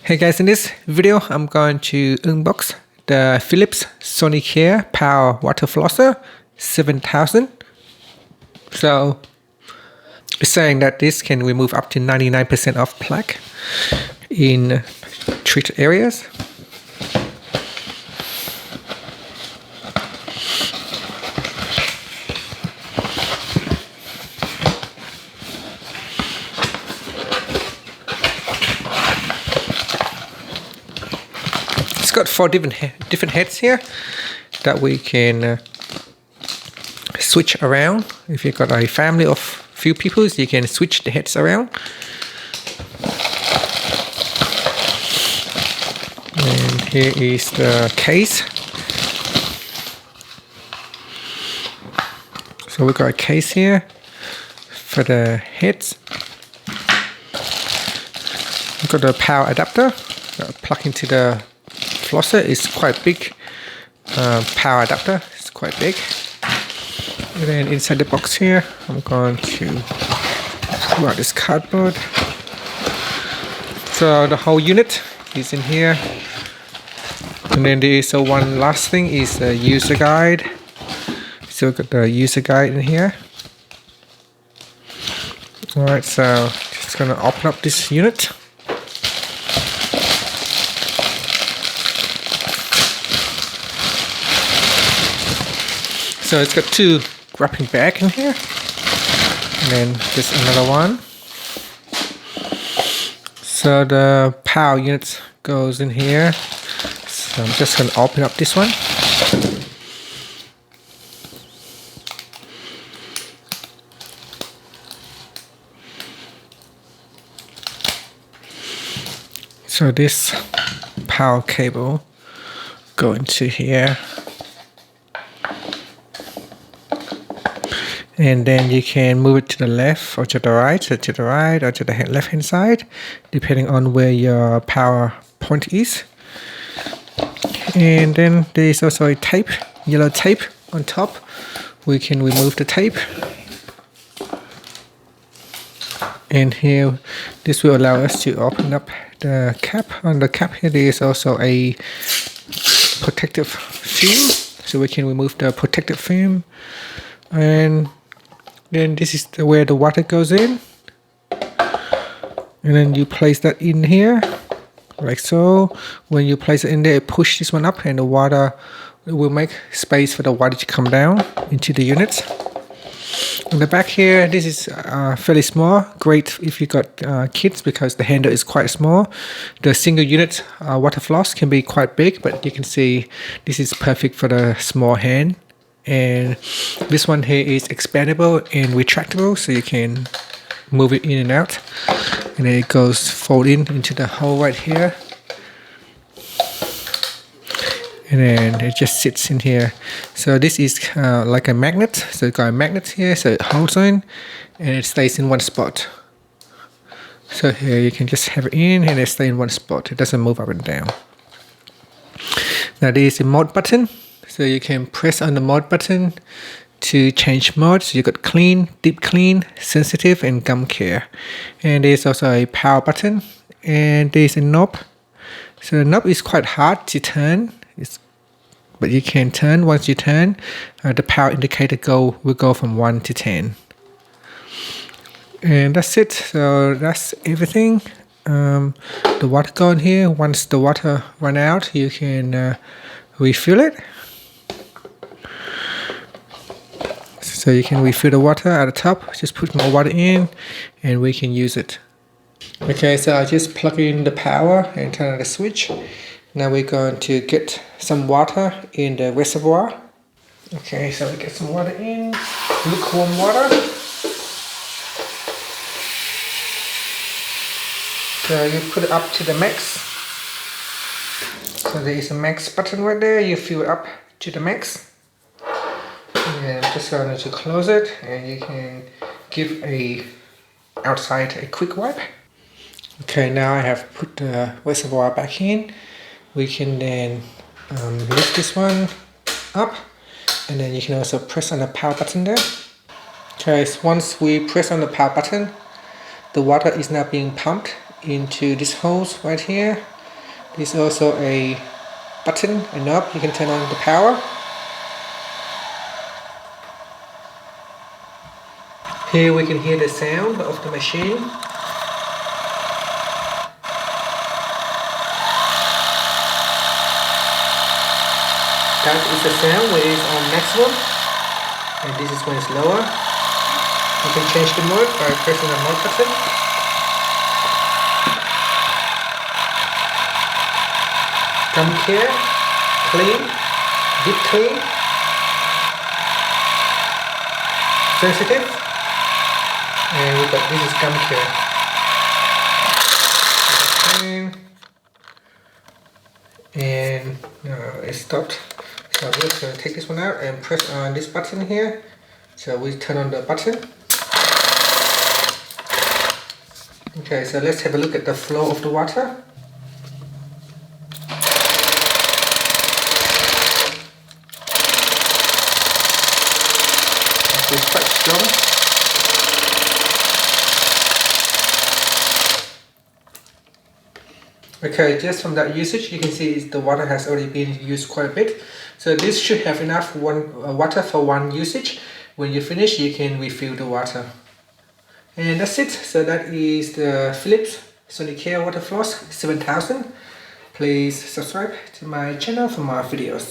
Hey guys, in this video I'm going to unbox the Philips Sonicare Power Water Flosser 7000. So it's saying that this can remove up to 99% of plaque in treated areas. It's got 4 different heads here that we can switch around. If you've got a family of few people, you can switch the heads around. And here is the case. So we've got a case here for the heads. We've got the power adapter plug into the flosser. Is quite big. Power adapter is quite big. And then inside the box here, I'm going to pull out this cardboard. So the whole unit is in here. And then there is one last thing is the user guide. So we've got the user guide in here. Alright, so just gonna open up this unit. So it's got 2 wrapping bags in here, and then just another one. So the power unit goes in here. So I'm just going to open up this one. So this power cable go into here. And then you can move it to the left or to the right, or to the left hand side, depending on where your power point is. And then there is also a tape, yellow tape on top. We can remove the tape. And here, this will allow us to open up the cap. On the cap here, there is also a protective film, so we can remove the protective film. And then this is where the water goes in, and then you place that in here like so. When you place it in there, push this one up and the water will make space for the water to come down into the unit. In the back here, this is fairly small, great if you got kids because the handle is quite small. The single unit water floss can be quite big, but you can see this is perfect for the small hand. And this one here is expandable and retractable, so you can move it in and out, and then it goes fold into the hole right here, and then it just sits in here. So this is like a magnet, so it's got a magnet here, so it holds on and it stays in one spot. So here you can just have it in and it stays in one spot, it doesn't move up and down. Now there is a mode button. So you can press on the mode button to change mode. So you got clean, deep clean, sensitive, and gum care. And there's also a power button, and there's a knob. So the knob is quite hard to turn, but you can turn. Once you turn, the power indicator will go from 1 to 10. And that's it. So that's everything. The water go in here. Once the water run out, you can refill it. So you can refill the water at the top, just put more water in and we can use it. Okay, so I just plug in the power and turn on the switch. Now we're going to get some water in the reservoir. Okay, so we get some water in, lukewarm water. So you put it up to the max. So there is a max button right there, you fill it up to the max. And I'm just going to close it, and you can give outside a quick wipe. Okay, now I have put the reservoir back in. We can then lift this one up, and then you can also press on the power button there. Okay, so once we press on the power button, the water is now being pumped into this hose right here. There's also a button, a knob, you can turn on the power. Here we can hear the sound of the machine. That is the sound when it's on maximum, and this is when it's lower. You can change the mode by pressing the mode button. Gum care, clean, deep clean, sensitive, and we got this is gum care. And it stopped. So I'm just going to take this one out and press on this button here. So we turn on the button. Okay, so let's have a look at the flow of the water. So it's quite strong. Okay, just from that usage, you can see the water has already been used quite a bit. So this should have enough water for one usage. When you finish, you can refill the water. And that's it. So that is the Philips Sonicare Water Floss 7000. Please subscribe to my channel for more videos.